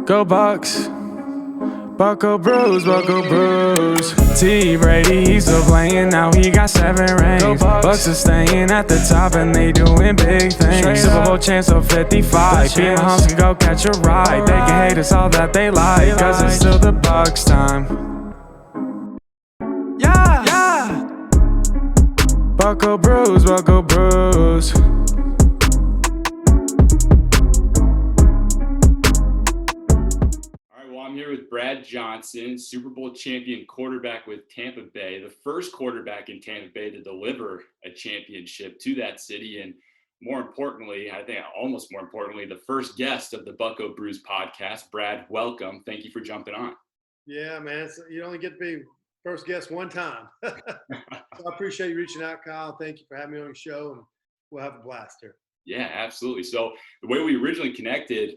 Go Bucks. Bucco Brews, Bucco Brews. T. Brady, he's still playing, now he got 7 rings. Bucks are staying at the top and they doing big things. Super Bowl champs of 55. Beat Mahomes can go catch a ride. They can hate us all that they like, cause it's still the Bucks time. Yeah! Bucco Brews, Bucco Brews. I'm here with Brad Johnson, Super Bowl champion quarterback with Tampa Bay, the first quarterback in Tampa Bay to deliver a championship to that city. And more importantly, I think almost more importantly, the first guest of the Bucco Brews podcast. Brad, welcome. Thank you for jumping on. Yeah, man. You only get to be first guest one time. So I appreciate you reaching out, Kyle. Thank you for having me on your show, and we'll have a blast here. Yeah, absolutely. So the way we originally connected,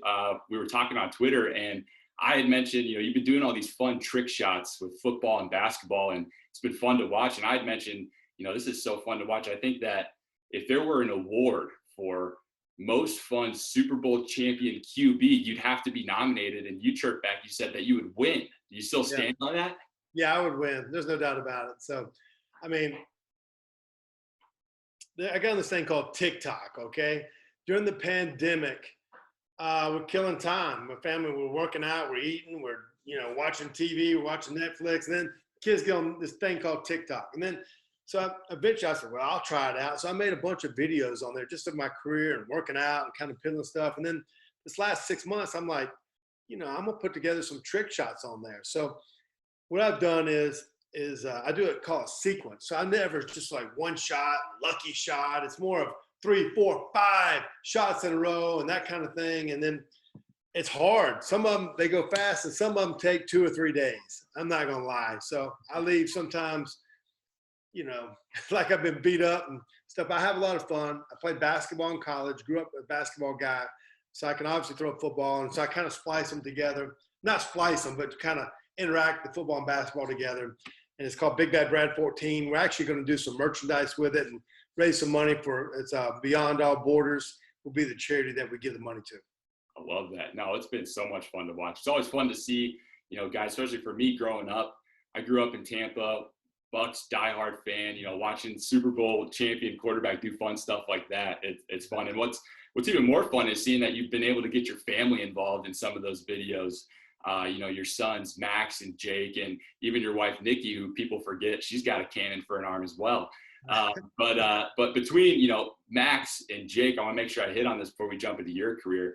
we were talking on Twitter, and I had mentioned, you've been doing all these fun trick shots with football and basketball, and it's been fun to watch. And I had mentioned, this is so fun to watch. I think that if there were an award for most fun Super Bowl champion QB, you'd have to be nominated. And you chirped back, you said that you would win. Do you still stand by that? Yeah, I would win. There's no doubt about it. So, I got on this thing called TikTok, okay? During the pandemic, we're killing time. My family, we're working out, we're eating, we're watching TV, we're watching Netflix, and then kids get on this thing called TikTok. And then so eventually I said, well, I'll try it out. So I made a bunch of videos on there just of my career and working out and kind of peddling stuff. And then this last 6 months, I'm like, I'm gonna put together some trick shots on there. So what I've done is I do it called sequence. So I never just like one shot, lucky shot. It's more of 3, 4, 5 shots in a row and that kind of thing. And then it's hard. Some of them, they go fast, and some of them take 2 or 3 days. I'm not going to lie. So I leave sometimes, like I've been beat up and stuff. I have a lot of fun. I played basketball in college, grew up a basketball guy. So I can obviously throw a football. And so I kind of splice them together. Not splice them, but kind of interact the football and basketball together. And it's called Big Bad Brad 14. We're actually going to do some merchandise with it and raise some money for it's Beyond All Borders will be the charity that we give the money to. I love that. No, it's been so much fun to watch. It's always fun to see, guys, especially for me growing up. I grew up in Tampa, Bucks diehard fan, watching Super Bowl champion quarterback do fun stuff like that. It's fun. And what's even more fun is seeing that you've been able to get your family involved in some of those videos. Your sons, Max and Jake, and even your wife, Nikki, who people forget, she's got a cannon for an arm as well. But between, Max and Jake, I want to make sure I hit on this before we jump into your career.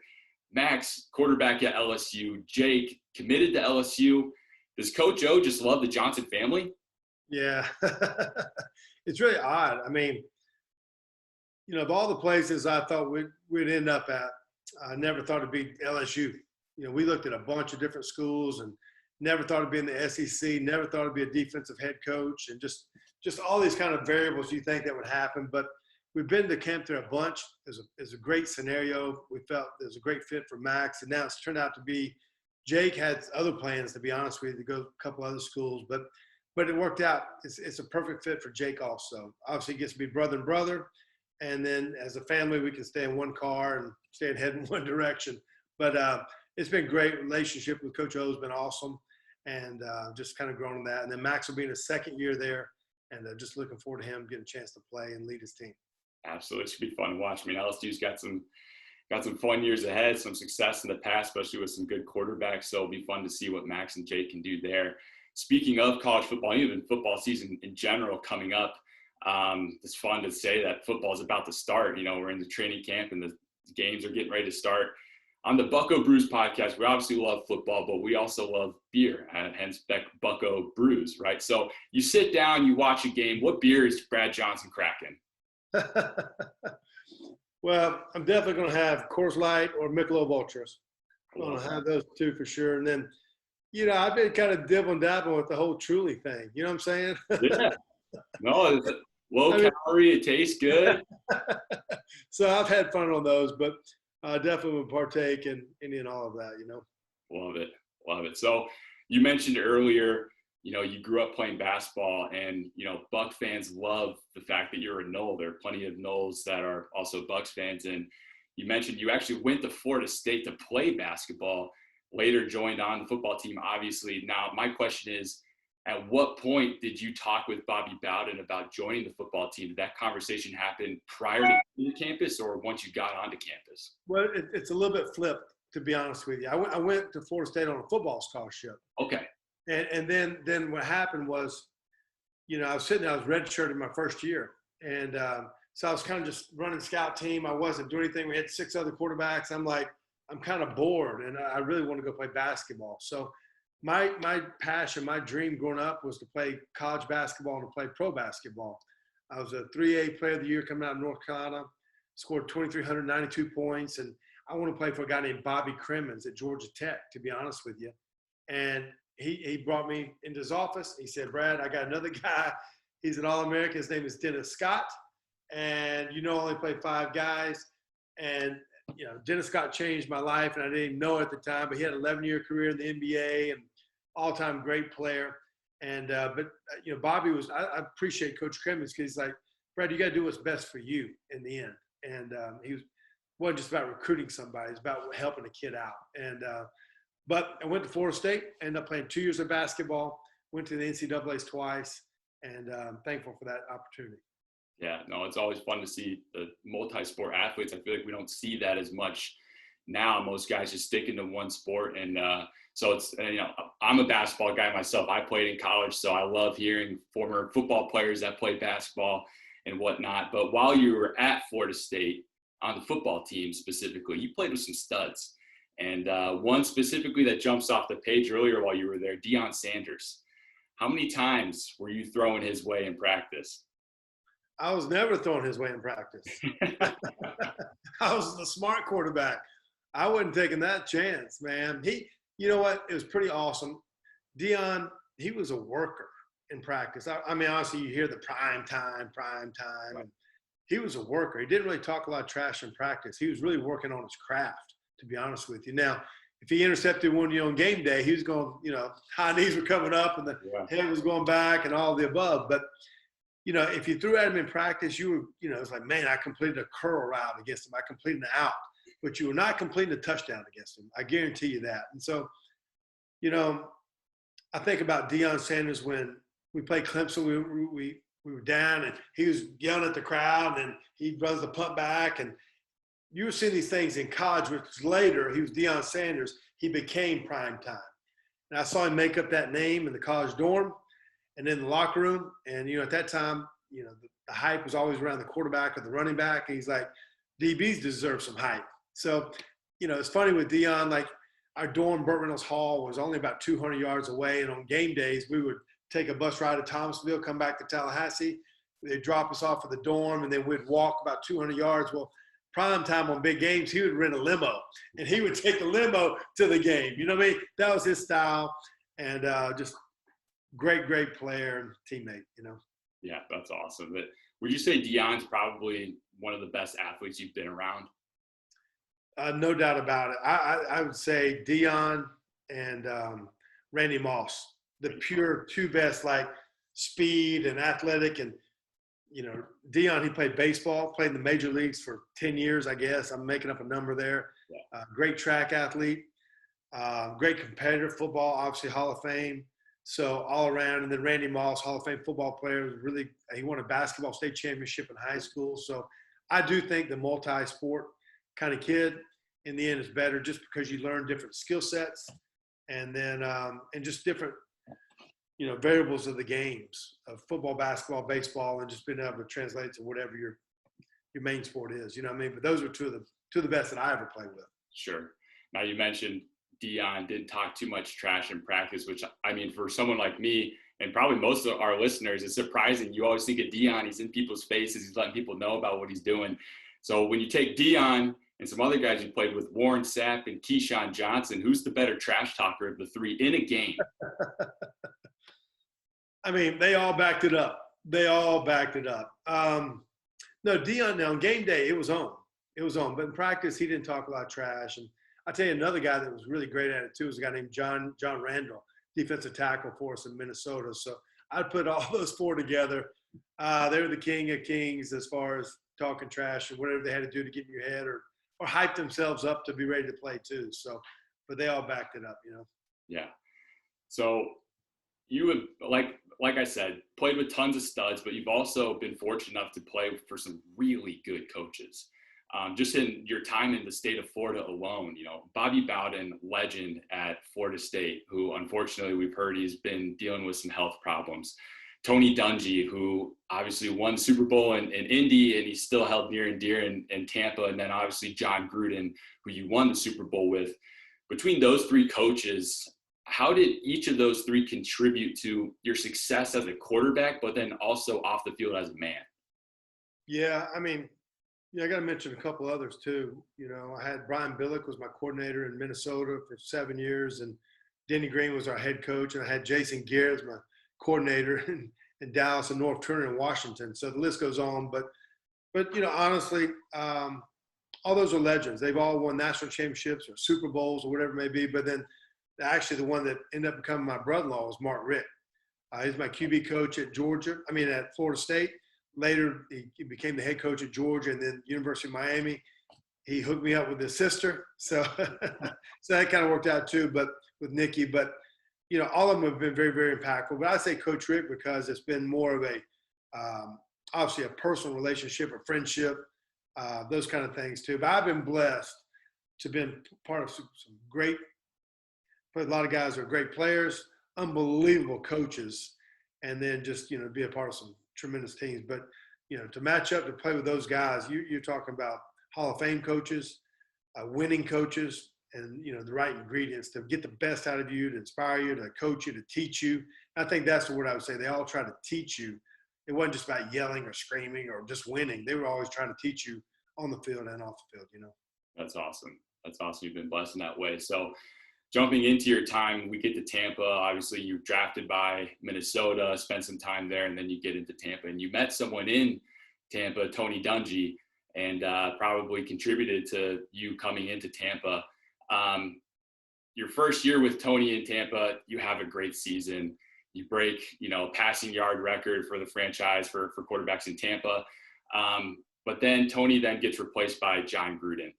Max, quarterback at LSU. Jake, committed to LSU. Does Coach O just love the Johnson family? Yeah. It's really odd. Of all the places I thought we'd end up at, I never thought it'd be LSU. We looked at a bunch of different schools and never thought it'd be in the SEC, never thought it'd be a defensive head coach, and just all these kind of variables you think that would happen. But we've been to camp there a bunch. It's a great scenario. We felt it was a great fit for Max, and now it's turned out to be Jake had other plans, to be honest with you, to go to a couple other schools, but it worked out. It's a perfect fit for Jake also. Obviously, he gets to be brother and brother, and then as a family, we can stay in one car and stay and head in one direction. But it's been great. Relationship with Coach O has been awesome, and just kind of grown in that. And then Max will be in his second year there, and just looking forward to him getting a chance to play and lead his team. Absolutely. It should be fun to watch. LSU's got some fun years ahead, some success in the past, especially with some good quarterbacks. So it'll be fun to see what Max and Jake can do there. Speaking of college football, even football season in general coming up, it's fun to say that football is about to start. We're in the training camp and the games are getting ready to start. On the Bucco Brews podcast, we obviously love football, but we also love beer, hence Bucco Brews, right? So you sit down, you watch a game. What beer is Brad Johnson cracking? Well, I'm definitely going to have Coors Light or Michelob Ultras. I'm going to have those two for sure. And then, I've been kind of dabbling with the whole Truly thing. You know what I'm saying? Yeah. No, it's low calorie. It tastes good. So I've had fun on those, but definitely would partake in all of that, Love it. So you mentioned earlier, you grew up playing basketball, and, Buck fans love the fact that you're a Knoll. There are plenty of Knolls that are also Bucks fans. And you mentioned you actually went to Florida State to play basketball. later joined on the football team, obviously. Now, my question is, at what point did you talk with Bobby Bowden about joining the football team? Did that conversation happen prior to the campus or once you got onto campus? Well, it's a little bit flipped, to be honest with you. I went to Florida State on a football scholarship. Okay. And then what happened was, I was sitting there, I was redshirted my first year. And so I was kind of just running scout team. I wasn't doing anything. We had 6 other quarterbacks. I'm like, I'm kind of bored and I really want to go play basketball. So my passion, my dream growing up was to play college basketball and to play pro basketball. I was a 3A player of the year coming out of North Carolina, scored 2,392 points. And I want to play for a guy named Bobby Crimmins at Georgia Tech, to be honest with you. And he brought me into his office. He said, Brad, I got another guy. He's an All-American. His name is Dennis Scott. And only play 5 guys. And, Dennis Scott changed my life, and I didn't even know it at the time, but he had an 11-year career in the NBA and all-time great player. And, but Bobby was, I appreciate Coach Crimmins because he's like, Brad, you got to do what's best for you in the end. And wasn't just about recruiting somebody. It's about helping a kid out. And, but I went to Florida State, ended up playing 2 years of basketball, went to the NCAAs twice, and I'm thankful for that opportunity. Yeah, no, it's always fun to see the multi-sport athletes. I feel like we don't see that as much now. Most guys just stick into one sport. And so it's, I'm a basketball guy myself. I played in college, so I love hearing former football players that play basketball and whatnot. But while you were at Florida State on the football team specifically, you played with some studs. And one specifically that jumps off the page earlier while you were there, Deion Sanders. How many times were you throwing his way in practice? I was never throwing his way in practice. I was the smart quarterback. I wasn't taking that chance, man. You know what? It was pretty awesome. Deion, he was a worker in practice. I mean, honestly, you hear the prime time. Right. And he was a worker. He didn't really talk a lot of trash in practice. He was really working on his craft, to be honest with you. Now, if he intercepted one on game day, he was going, high knees were coming up and the head was going back and all the above. But if you threw at him in practice, you were, it's like, man, I completed a curl route against him. I completed an out, but you were not completing a touchdown against him. I guarantee you that. And so, I think about Deion Sanders when we played Clemson, we were down and he was yelling at the crowd and he runs the punt back. And you were seeing these things in college, which later he was Deion Sanders. He became prime time. And I saw him make up that name in the college dorm. And in the locker room, and, at that time, the hype was always around the quarterback or the running back. And he's like, DBs deserve some hype. So, it's funny with Deion, like our dorm, Burt Reynolds Hall, was only about 200 yards away. And on game days, we would take a bus ride to Thomasville, come back to Tallahassee. They'd drop us off at the dorm, and then we'd walk about 200 yards. Well, prime time on big games, he would rent a limo, and he would take the limo to the game. You know what I mean? That was his style. And just – great player and teammate, Yeah, that's awesome. But would you say Deion's probably one of the best athletes you've been around? No doubt about it. I would say Deion and Randy Moss, the pure 2 best, like speed and athletic. And, Deion, he played baseball, played in the major leagues for 10 years, I guess. I'm making up a number there. Yeah. Great track athlete, great competitor, football, obviously Hall of Fame. So all around, and then Randy Moss, Hall of Fame football player, he won a basketball state championship in high school. So I do think the multi-sport kind of kid in the end is better just because you learn different skill sets and then and just different, variables of the games of football, basketball, baseball, and just being able to translate to whatever your main sport is. You know what I mean? But those are two of the best that I ever played with. Sure. Now you mentioned Deion didn't talk too much trash in practice, which, I mean, for someone like me and probably most of our listeners, it's surprising. You always think of Deion, he's in people's faces, he's letting people know about what he's doing. So when you take Deion and some other guys you played with, Warren Sapp and Keyshawn Johnson, who's the better trash talker of the 3 in a game? I mean, they all backed it up. No, Deion, now on game day, it was on. But in practice, he didn't talk a lot of trash. And I'll tell you another guy that was really great at it too was a guy named John Randall, defensive tackle for us in Minnesota. So I'd put all those 4 together. They were the king of kings as far as talking trash and whatever they had to do to get in your head or hype themselves up to be ready to play too. So but they all backed it up, you know? Yeah. So you have, like I said, played with tons of studs, but you've also been fortunate enough to play for some really good coaches. Just in your time in the state of Florida alone, you know, Bobby Bowden, legend at Florida State, who unfortunately we've heard he's been dealing with some health problems. Tony Dungy, who obviously won the Super Bowl in Indy, and he's still held near and dear in Tampa. And then obviously John Gruden, who you won the Super Bowl with. Between those three coaches, how did each of those three contribute to your success as a quarterback, but then also off the field as a man? Yeah, I mean, yeah, I got to mention a couple others too. You know, I had Brian Billick was my coordinator in Minnesota for 7 years, and Denny Green was our head coach, and I had Jason Garrett as my coordinator in Dallas and North Turner in Washington. So the list goes on, but you know, honestly, all those are legends. They've all won national championships or Super Bowls or whatever it may be. But then actually the one that ended up becoming my brother-in-law was Mark Richt. He's my QB coach at at Florida State. Later, he became the head coach at Georgia and then University of Miami. He hooked me up with his sister. So, so that kind of worked out too, but with Nikki. But, you know, all of them have been very, very impactful. But I say Coach Richt because it's been more of a, obviously a personal relationship, a friendship, those kind of things too. But I've been blessed to been part of some great, a lot of guys are great players, unbelievable coaches, and then just, you know, be a part of some tremendous teams. But, you know, to match up, to play with those guys, you're talking about Hall of Fame coaches, winning coaches, and, you know, the right ingredients to get the best out of you, to inspire you, to coach you, to teach you. I think that's the word I would say. They all try to teach you. It wasn't just about yelling or screaming or just winning. They were always trying to teach you on the field and off the field, you know. That's awesome. That's awesome. You've been blessed in that way. So jumping into your time, we get to Tampa. Obviously, you're drafted by Minnesota, spent some time there, and then you get into Tampa. And you met someone in Tampa, Tony Dungy, and probably contributed to you coming into Tampa. Your first year with Tony in Tampa, you have a great season. You break, you know, passing yard record for the franchise for quarterbacks in Tampa. But then Tony then gets replaced by John Gruden.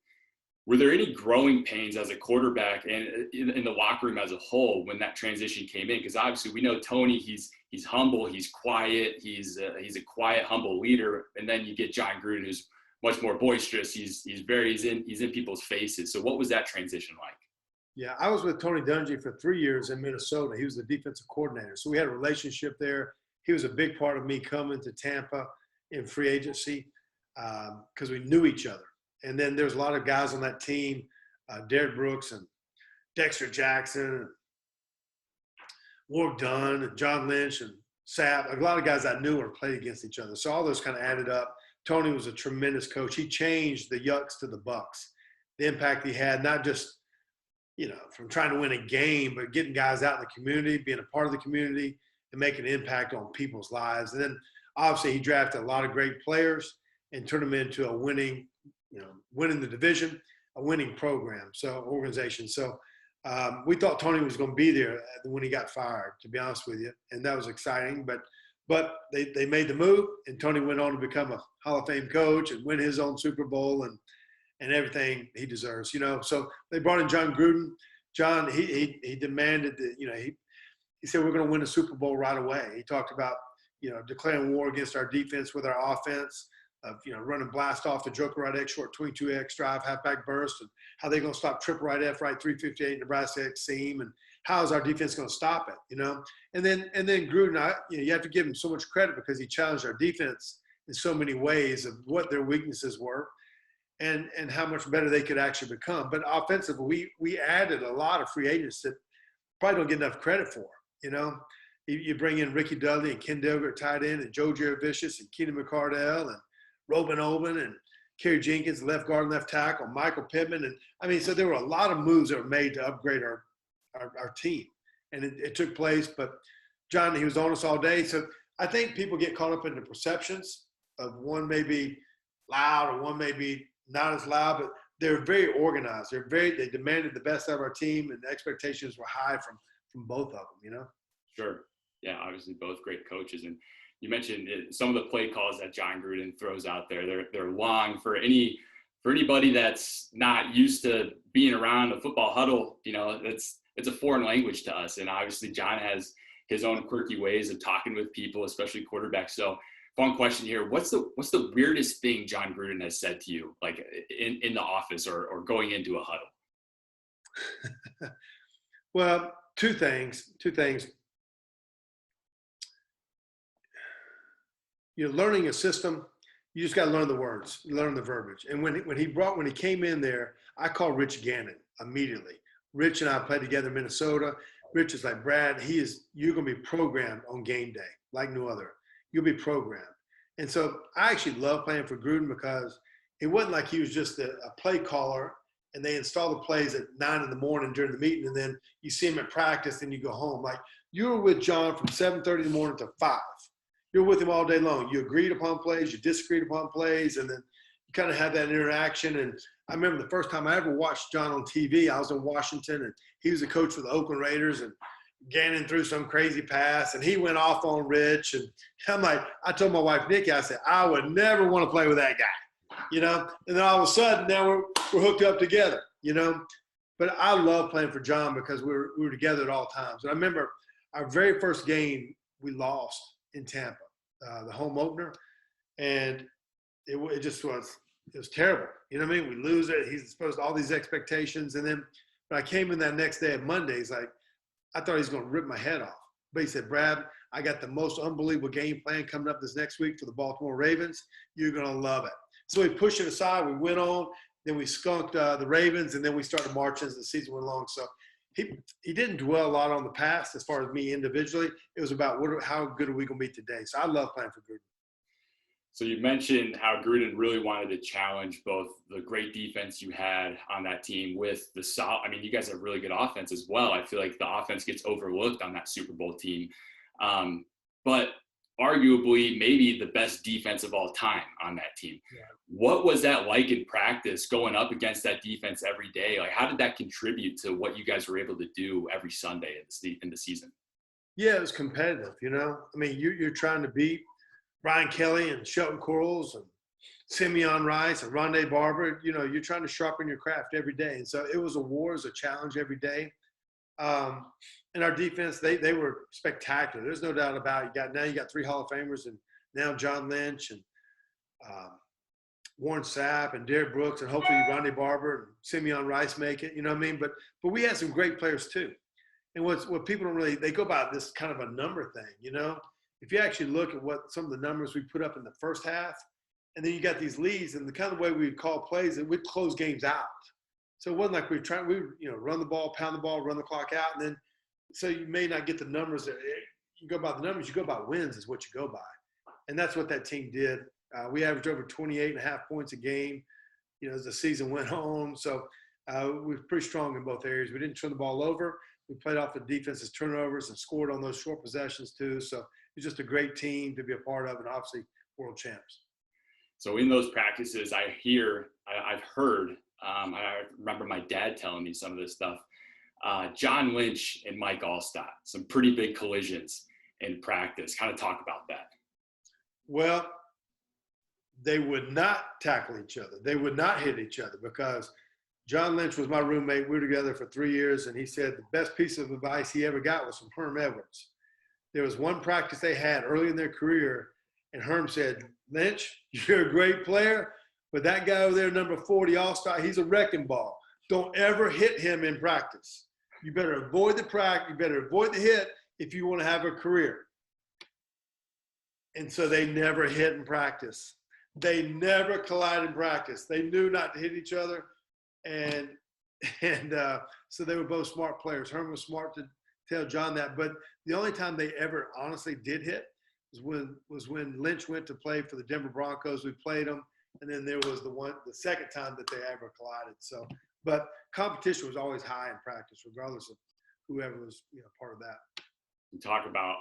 Were there any growing pains as a quarterback and in the locker room as a whole when that transition came in? Because obviously we know Tony, he's humble, he's quiet, he's a quiet, humble leader. And then you get John Gruden, who's much more boisterous. He's in people's faces. So what was that transition like? Yeah, I was with Tony Dungy for 3 years in Minnesota. He was the defensive coordinator. So we had a relationship there. He was a big part of me coming to Tampa in free agency because we knew each other. And then there's a lot of guys on that team, Derek Brooks and Dexter Jackson, and Warwick Dunn and John Lynch and Sapp. A lot of guys I knew or played against each other. So all those kind of added up. Tony was a tremendous coach. He changed the Yucks to the Bucks. The impact he had, not just, you know, from trying to win a game, but getting guys out in the community, being a part of the community, and making an impact on people's lives. And then obviously he drafted a lot of great players and turned them into a winning the division, a winning program, so organization. So we thought Tony was going to be there when he got fired, to be honest with you, and that was exciting. But they made the move, and Tony went on to become a Hall of Fame coach and win his own Super Bowl and everything he deserves, you know. So they brought in John Gruden. John, he demanded that, you know, he said we're going to win a Super Bowl right away. He talked about, you know, declaring war against our defense with our offense, of, you know, running blast off the joker right X, short 22X drive, halfback burst, and how they're going to stop triple right F, right 358 Nebraska X seam, and how is our defense going to stop it, you know? And then Gruden, you have to give him so much credit because he challenged our defense in so many ways of what their weaknesses were and how much better they could actually become. But offensively, we added a lot of free agents that probably don't get enough credit for, you know? You bring in Ricky Dudley and Ken Delgert tight end and Joe Jaravicious and Keenan McCardell and Robin Oben and Kerry Jenkins, left guard and left tackle, Michael Pittman. And I mean, so there were a lot of moves that were made to upgrade our team. And it took place, but John, he was on us all day. So I think people get caught up in the perceptions of one may be loud or one may be not as loud, but they're very organized. They demanded the best out of our team, and the expectations were high from both of them, you know? Sure. Yeah, obviously both great coaches. And you mentioned some of the play calls that John Gruden throws out there. They're long for any for anybody that's not used to being around a football huddle, it's a foreign language to us. And obviously John has his own quirky ways of talking with people, especially quarterbacks. So fun question here. What's the weirdest thing John Gruden has said to you, like in the office or going into a huddle? Well, two things. You're learning a system. You just got to learn the words, learn the verbiage. And when he came in there, I called Rich Gannon immediately. Rich and I played together in Minnesota. Rich is like, Brad, you're going to be programmed on game day like no other. You'll be programmed. And so I actually love playing for Gruden because it wasn't like he was just a play caller and they install the plays at 9 a.m. during the meeting, and then you see him at practice and you go home. Like, you were with John from 7:30 in the morning to 5. You're with him all day long. You agreed upon plays, you disagreed upon plays, and then you kind of had that interaction. And I remember the first time I ever watched John on TV, I was in Washington, and he was a coach for the Oakland Raiders, and Gannon threw some crazy pass, and he went off on Rich. And I'm like, I told my wife, Nikki, I said, I would never want to play with that guy. And then all of a sudden now we're hooked up together, but I love playing for John because we were together at all times. And I remember our very first game we lost in Tampa, the home opener, and it was terrible. You know what I mean? We lose it. He's exposed to all these expectations. And then when I came in that next day at Monday, he's like, I thought he was going to rip my head off. But he said, Brad, I got the most unbelievable game plan coming up this next week for the Baltimore Ravens. You're going to love it. So we pushed it aside. We went on. Then we skunked the Ravens, and then we started marching as the season went along. So he didn't dwell a lot on the past as far as me individually. It was about how good are we going to be today. So I love playing for Gruden. So you mentioned how Gruden really wanted to challenge both the great defense you had on that team with the solid. I mean, you guys have really good offense as well. I feel like the offense gets overlooked on that Super Bowl team. But arguably maybe the best defense of all time on that team. Yeah. What was that like in practice going up against that defense every day? Like, how did that contribute to what you guys were able to do every Sunday in the season? Yeah, it was competitive, I mean, you're trying to beat Brian Kelly and Shelton Quarles and Simeon Rice and Rondé Barber. You're trying to sharpen your craft every day. And so it was a war, it was a challenge every day. And our defense, they were spectacular. There's no doubt about it. You got 3 Hall of Famers, and now John Lynch and Warren Sapp and Derrick Brooks, and hopefully Rondé Barber and Simeon Rice make it. You know what I mean? But we had some great players too. And what people don't really, they go by this kind of a number thing. If you actually look at what some of the numbers we put up in the first half, and then you got these leads, and the kind of way we would call plays, and we'd close games out. So it wasn't like we would run the ball, pound the ball, run the clock out, and then so you may not get the numbers. You go by the numbers, you go by wins is what you go by. And that's what that team did. We averaged over 28.5 points a game, as the season went on. So we were pretty strong in both areas. We didn't turn the ball over. We played off the defense's turnovers and scored on those short possessions too. So it was just a great team to be a part of, and obviously world champs. So in those practices, I've heard, I remember my dad telling me some of this stuff. John Lynch and Mike Allstott, some pretty big collisions in practice. Kind of talk about that. Well, they would not tackle each other. They would not hit each other because John Lynch was my roommate. We were together for 3 years, and he said the best piece of advice he ever got was from Herm Edwards. There was one practice they had early in their career, and Herm said, Lynch, you're a great player, but that guy over there, number 40, Allstott, he's a wrecking ball. Don't ever hit him in practice. You better avoid the practice. You better avoid the hit if you want to have a career. And so they never hit in practice. They never collided in practice. They knew not to hit each other. And so they were both smart players. Herm was smart to tell John that. But the only time they ever honestly did hit was when Lynch went to play for the Denver Broncos. We played them. And then there was the second time that they ever collided. So, but competition was always high in practice, regardless of whoever was, part of that. You talk about,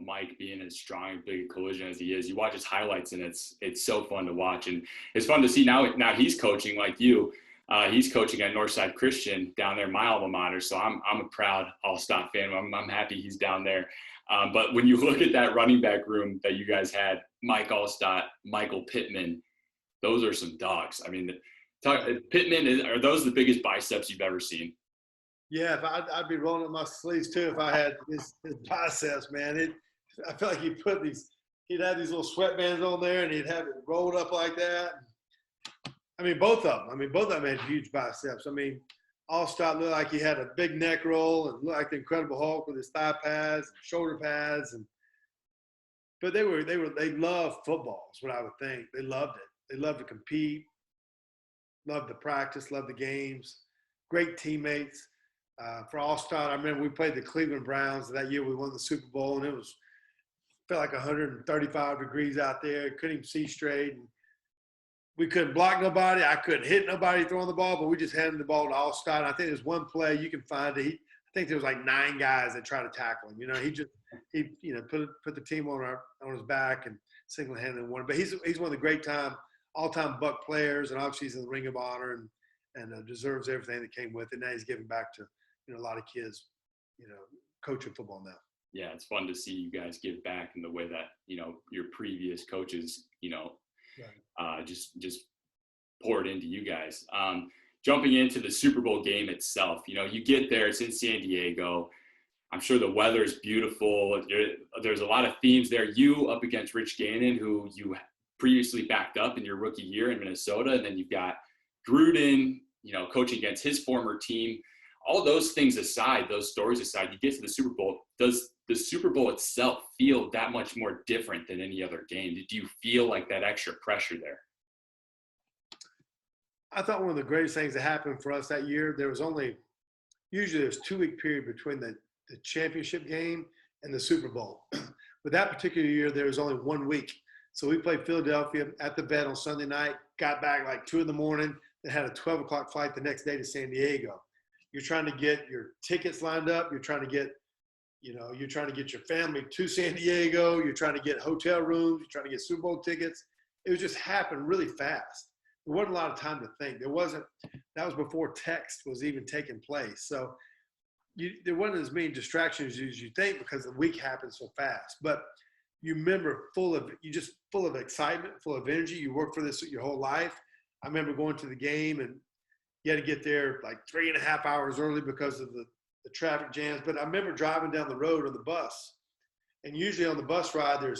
Mike being as strong and big a collision as he is. You watch his highlights, and it's so fun to watch, and it's fun to see now he's coaching like you. He's coaching at Northside Christian down there, my alma mater. So I'm a proud Allstott fan. I'm happy he's down there. But when you look at that running back room that you guys had, Mike Allstott, Michael Pittman, those are some dogs. I mean, Pittman, are those the biggest biceps you've ever seen? Yeah, I'd be rolling up my sleeves too if I had his biceps, man. I felt like he'd have these little sweatbands on there and he'd have it rolled up like that. I mean, both of them had huge biceps. I mean, All-Star looked like he had a big neck roll and looked like the Incredible Hulk with his thigh pads, and shoulder pads, but they loved football is what I would think. They loved it. They loved to compete, loved the practice, loved the games, great teammates. For All-Star, I remember we played the Cleveland Browns that year. We won the Super Bowl, and felt like 135 degrees out there. Couldn't even see straight. And we couldn't block nobody. I couldn't hit nobody throwing the ball, but we just handed the ball to All-Star. And I think there's one play you can find it. I think there was like 9 guys that tried to tackle him. You know, he put the team on his back and single-handedly won. But he's one of the great all-time Buck players, and obviously he's in the Ring of Honor and deserves everything that came with it. Now he's giving back to a lot of kids, coaching football now. Yeah, it's fun to see you guys give back in the way that your previous coaches just poured into you guys. Jumping into the Super Bowl game itself, you get there, it's in San Diego. I'm sure the weather's beautiful. There's a lot of themes there. You up against Rich Gannon, who you previously backed up in your rookie year in Minnesota, and then you've got Gruden, coaching against his former team. All those things aside, those stories aside, you get to the Super Bowl. Does the Super Bowl itself feel that much more different than any other game? Did you feel like that extra pressure there? I thought one of the greatest things that happened for us that year, usually there's 2-week period between the championship game and the Super Bowl. But that particular year, there was only 1 week. So we played Philadelphia at the Vet on Sunday night, got back like 2 a.m, then had a 12 o'clock flight the next day to San Diego. You're trying to get your tickets lined up. You're trying to get your family to San Diego. You're trying to get hotel rooms. You're trying to get Super Bowl tickets. It was just happened really fast. There wasn't a lot of time to think. That was before text was even taking place. So there wasn't as many distractions as you think because the week happened so fast. But you remember full of excitement, full of energy. You worked for this your whole life. I remember going to the game and you had to get there like 3.5 hours early because of the traffic jams. But I remember driving down the road on the bus. And usually on the bus ride, you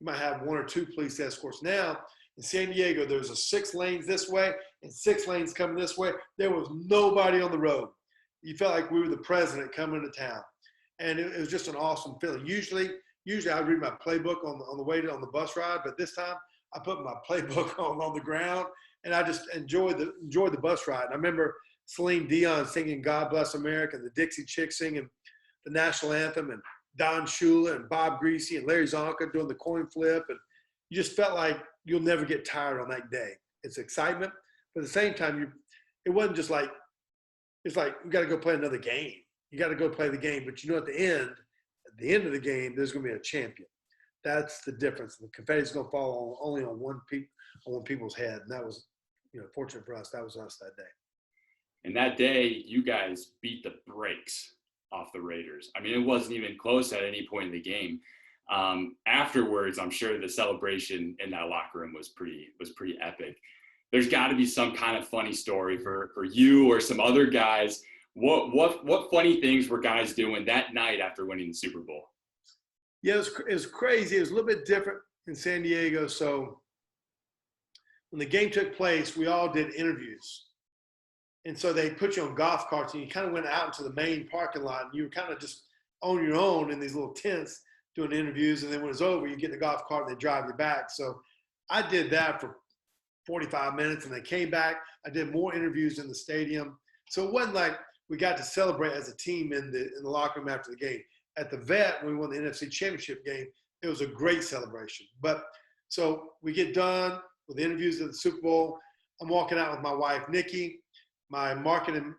might have 1 or 2 police escorts. Now in San Diego, there's 6 lanes this way and 6 lanes coming this way. There was nobody on the road. You felt like we were the president coming to town. And it was just an awesome feeling. Usually I read my playbook on the way on the bus ride, but this time I put my playbook on the ground and I just enjoyed the bus ride. And I remember Celine Dion singing God Bless America, and the Dixie Chicks singing the national anthem, and Don Shula and Bob Greasy and Larry Zonka doing the coin flip. And you just felt like you'll never get tired on that day. It's excitement, but at the same time, it wasn't just like, it's like, we got to go play another game. You got to go play the game. But at the end of the game, there's going to be a champion. That's the difference. The confetti's going to fall only on one people's head. And that was, fortunate for us, that was us that day. And that day, you guys beat the brakes off the Raiders. I mean, it wasn't even close at any point in the game. Afterwards, I'm sure the celebration in that locker room was pretty epic. There's got to be some kind of funny story for you or some other guys. What funny things were guys doing that night after winning the Super Bowl? Yeah, it was crazy. It was a little bit different in San Diego. So when the game took place, we all did interviews. And so they put you on golf carts and you kind of went out into the main parking lot and you were kind of just on your own in these little tents doing interviews. And then when it's over, you get in the golf cart and they drive you back. So I did that for 45 minutes and they came back. I did more interviews in the stadium. So it wasn't like we got to celebrate as a team in the locker room after the game. At the Vet, when we won the NFC Championship game, it was a great celebration. But so we get done with the interviews of the Super Bowl. I'm walking out with my wife, Nikki, my marketing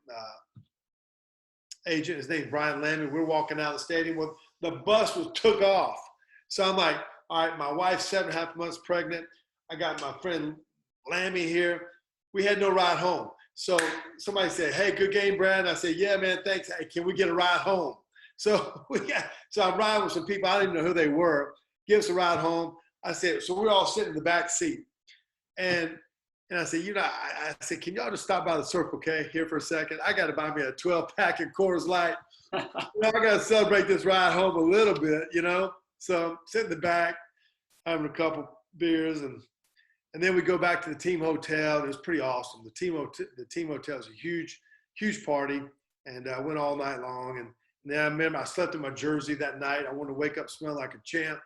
agent. His name's Brian Lammy. We're walking out of the stadium. Well, the bus took off. So I'm like, all right, my wife's 7.5 months pregnant. I got my friend Lammy here. We had no ride home. So somebody said, hey, good game, Brad. And I said, yeah, man, thanks. Hey, can we get a ride home? So I'm riding with some people. I didn't even know who they were. Give us a ride home. I said, so we're all sitting in the back seat. And And I said, I said, can y'all just stop by the Circle K here for a second? I got to buy me a 12-pack of Coors Light. I got to celebrate this ride home a little bit, So sit in the back, having a couple beers, and then we go back to the team hotel. It was pretty awesome. The team hotel is a huge, huge party, and I went all night long. And then I remember I slept in my jersey that night. I wanted to wake up smelling like a champ.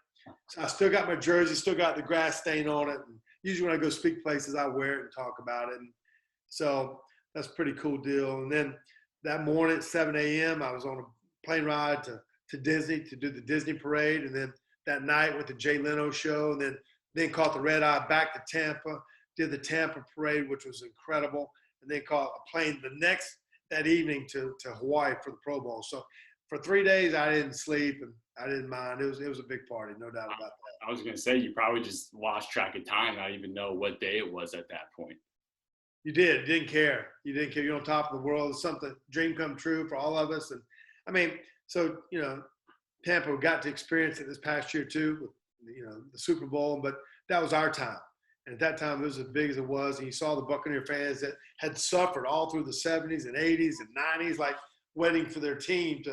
So I still got my jersey, still got the grass stain on it. And usually when I go speak places, I wear it and talk about it. And so that's a pretty cool deal. And then that morning at 7 a.m., I was on a plane ride to Disney to do the Disney parade. And then that night with the Jay Leno show, and then caught the red eye back to Tampa, did the Tampa parade, which was incredible. And then caught a plane that evening to Hawaii for the Pro Bowl. So for 3 days, I didn't sleep and I didn't mind. It was a big party, no doubt about that. I was going to say, you probably just lost track of time, not even know what day it was at that point. You didn't care. You're on top of the world. It's something, dream come true for all of us. And I mean, so, Tampa got to experience it this past year too, with, the Super Bowl, but that was our time. And at that time, it was as big as it was. And you saw the Buccaneer fans that had suffered all through the 70s and 80s and 90s, like waiting for their team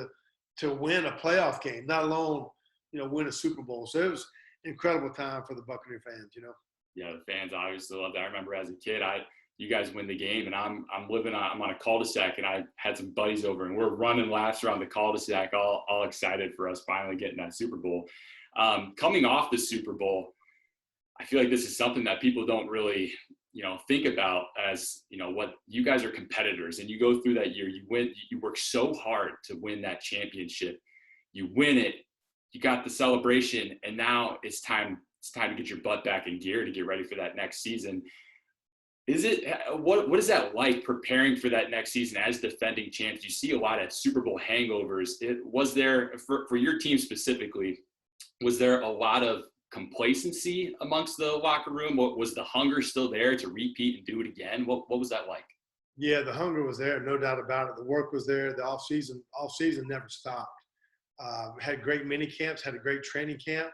to win a playoff game, not alone, win a Super Bowl. So it was an incredible time for the Buccaneer fans, Yeah, the fans obviously loved it. I remember as a kid, you guys win the game, and I'm on a cul-de-sac, and I had some buddies over, and we're running laps around the cul-de-sac, all excited for us finally getting that Super Bowl. Coming off the Super Bowl, I feel like this is something that people don't really, think about as, what you guys are competitors, and you go through that year, you work so hard to win that championship. You win it, you got the celebration, and now it's time to get your butt back in gear to get ready for that next season. What is that like preparing for that next season as defending champs? You see a lot of Super Bowl hangovers. Was there, for your team specifically, was there a lot of complacency amongst the locker room? Was the hunger still there to repeat and do it again? What was that like? Yeah, the hunger was there, no doubt about it. The work was there. The off season never stopped. Had great mini camps, had a great training camp.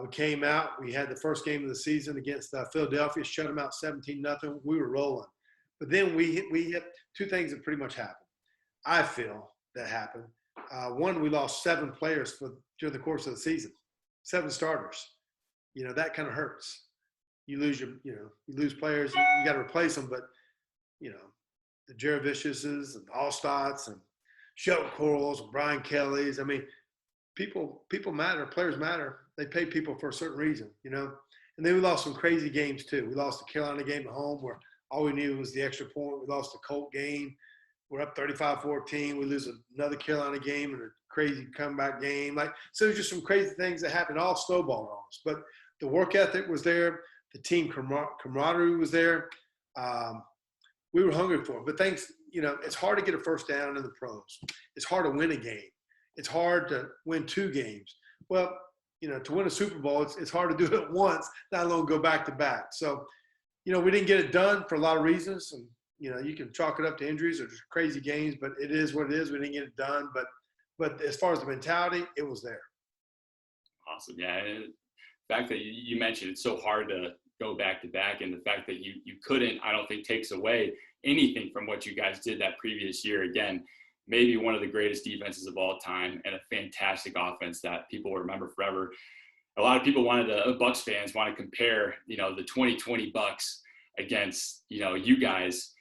We came out. We had the first game of the season against Philadelphia, shut them out 17-0. We were rolling. But then we hit two things that pretty much happened. I feel that happened. One, we lost 7 players during the course of the season, 7 starters. That kind of hurts. You lose players. You got to replace them. But the Jaravishes and Allstotts and Shelton Corals and Brian Kellys. I mean, people matter. Players matter. They pay people for a certain reason, And then we lost some crazy games too. We lost the Carolina game at home where all we knew was the extra point. We lost the Colt game. We're up 35-14. We lose another Carolina game and a crazy comeback game. So there's just some crazy things that happened, all snowballed on us. But the work ethic was there. The team camaraderie was there. We were hungry for it. But it's hard to get a first down in the pros. It's hard to win a game. It's hard to win 2 games. Well, to win a Super Bowl, it's hard to do it once, not alone go back to back. So, we didn't get it done for a lot of reasons. And, you can chalk it up to injuries or just crazy games, but it is what it is. We didn't get it done. But as far as the mentality, it was there. Awesome. Yeah. And the fact that you mentioned it's so hard to go back to back, and the fact that you couldn't, I don't think takes away anything from what you guys did that previous year. Again, maybe one of the greatest defenses of all time and a fantastic offense that people will remember forever. A lot of people Bucs fans want to compare, the 2020 Bucs against, you guys.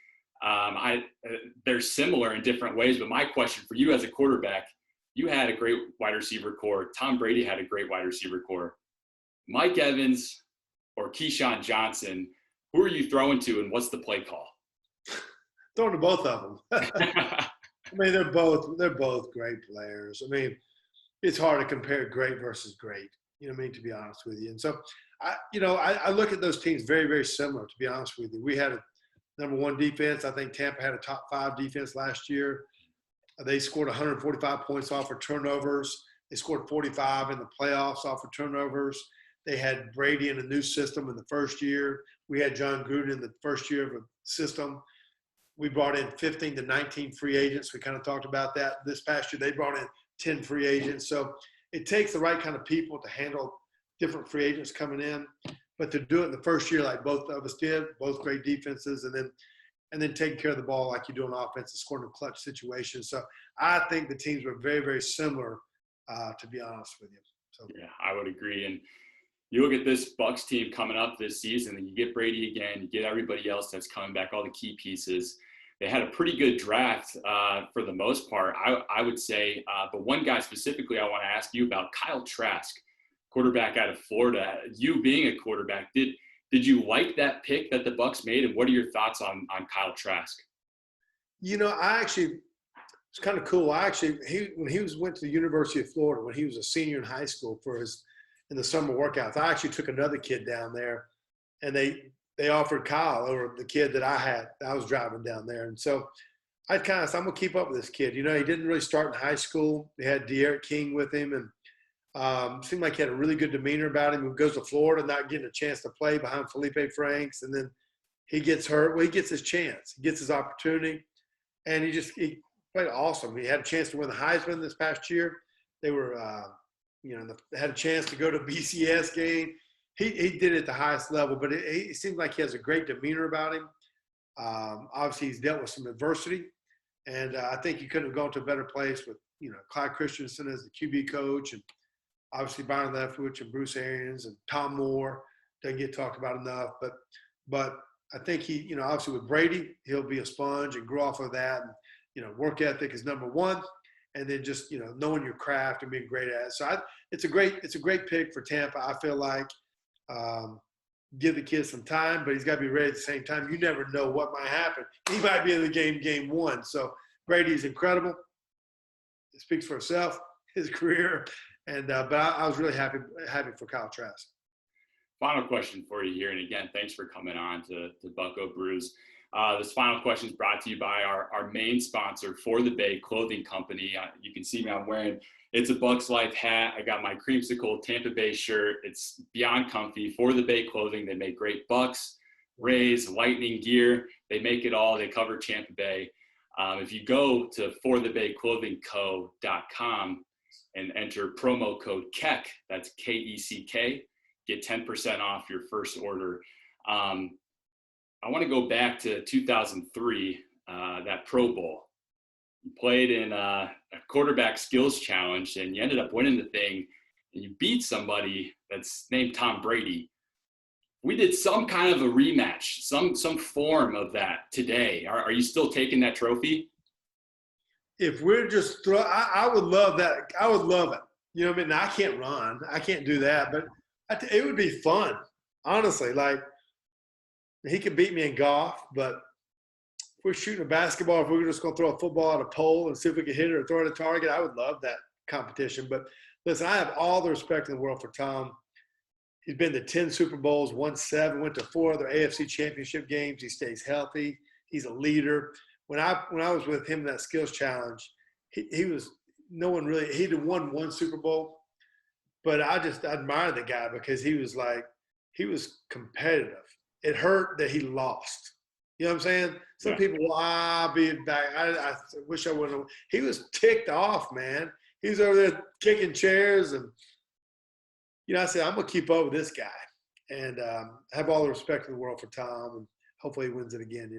They're similar in different ways, but my question for you as a quarterback, you had a great wide receiver core. Tom Brady had a great wide receiver core. Mike Evans or Keyshawn Johnson, who are you throwing to, and what's the play call? Throwing to both of them. I mean, they're both great players. I mean, it's hard to compare great versus great, to be honest with you. And so, I look at those teams very, very similar, to be honest with you. We had a number 1 defense. I think Tampa had a top 5 defense last year. They scored 145 points off of turnovers. They scored 45 in the playoffs off of turnovers. They had Brady in a new system in the first year. We had John Gruden in the first year of a system. We brought in 15 to 19 free agents. We kind of talked about that. This past year, they brought in 10 free agents. So it takes the right kind of people to handle different free agents coming in. but to do it in the first year like both of us did, both great defenses, and then taking care of the ball like you do on offense and scoring in clutch situations. So I think the teams were very, very similar, to be honest with you. So yeah, I would agree. And you look at this Bucs team coming up this season, and you get Brady again, you get everybody else that's coming back, all the key pieces. They had a pretty good draft for the most part, I would say. But one guy specifically I want to ask you about, Kyle Trask, quarterback out of Florida. You being a quarterback, did you like that pick that the Bucs made, and what are your thoughts on Kyle Trask? You know, it's kind of cool. When he went to the University of Florida, when he was a senior in high school in the summer workouts, I actually took another kid down there, and they offered Kyle over the kid that I was driving down there. And so I kind of said, I'm going to keep up with this kid. You know, he didn't really start in high school. They had De'Aaron King with him, and seemed like he had a really good demeanor about him. He goes to Florida, not getting a chance to play behind Felipe Franks, and then he gets hurt. Well, he gets his chance. He gets his opportunity, and he played awesome. He had a chance to win the Heisman this past year. They were, they had a chance to go to a BCS game. He did it at the highest level, but it seems like he has a great demeanor about him. Obviously, he's dealt with some adversity, and I think he couldn't have gone to a better place with, Clyde Christensen as the QB coach, and obviously Byron Leftwich and Bruce Arians and Tom Moore. Doesn't get talked about enough, but I think he, obviously with Brady, he'll be a sponge and grow off of that. And, work ethic is number one, and then just, knowing your craft and being great at it. So it's a great pick for Tampa. I feel like give the kid some time, but he's got to be ready at the same time. You never know what might happen. He might be in the game one. So Brady's incredible. It speaks for itself, his career. And but I was really happy for Kyle Trask. Final question for you here, and again, thanks for coming on to Bucco Brews. This final question is brought to you by our main sponsor, For the Bay Clothing Company. You can see me, I'm wearing, it's a Bucs Life hat. I got my creamsicle Tampa Bay shirt. It's beyond comfy. For the Bay Clothing, they make great Bucs, Rays, Lightning gear. They make it all. They cover Tampa Bay. If you go to forthebayclothingco.com and enter promo code Keck, that's Keck, get 10% off your first order. I want to go back to 2003, that Pro Bowl. You played in a quarterback skills challenge, and you ended up winning the thing, and you beat somebody that's named Tom Brady. We did some kind of a rematch, some form of that today. Are you still taking that trophy? If we're just I would love that. I would love it. You know what I mean? Now, I can't run. I can't do that, but it would be fun, honestly. Like, he could beat me in golf, but if we're shooting a basketball, if we're just going to throw a football at a pole and see if we can hit it or throw it at a target, I would love that competition. But listen, I have all the respect in the world for Tom. He's been to 10 Super Bowls, won 7, went to 4 other AFC championship games. He stays healthy. He's a leader. When I was with him in that skills challenge, he was no one really – he'd won 1 Super Bowl. But I just admired the guy because he was competitive. It hurt that he lost. You know what I'm saying? Some people will, I'll be back. I wish I wouldn't have. He was ticked off, man. He was over there kicking chairs. And, I said, I'm going to keep up with this guy. And have all the respect in the world for Tom. And hopefully he wins it again,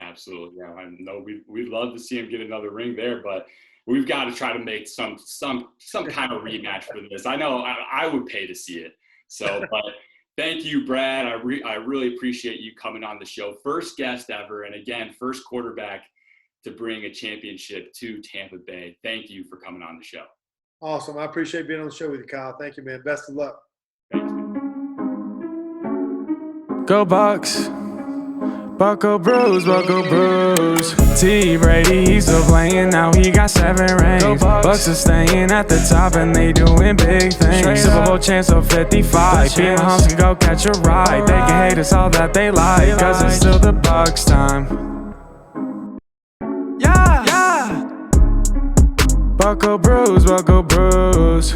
Absolutely. Yeah, I know we'd love to see him get another ring there, but we've got to try to make some kind of rematch for this. I know I would pay to see it. So, but thank you, Brad. I really appreciate you coming on the show. First guest ever, and again, first quarterback to bring a championship to Tampa Bay. Thank you for coming on the show. Awesome. I appreciate being on the show with you, Kyle. Thank you, man. Best of luck. Thanks. Go Bucs. Bucco Brews, Bucco Brews. T. Brady, he's still playing, now he got 7 rings. Bucs are staying at the top and they doing big things. Super Bowl chance of 55. Being Mahomes can go catch a ride. They can hate us all that they like, cause it's still the Bucs time. Yeah! Bucco Brews, Bucco Brews.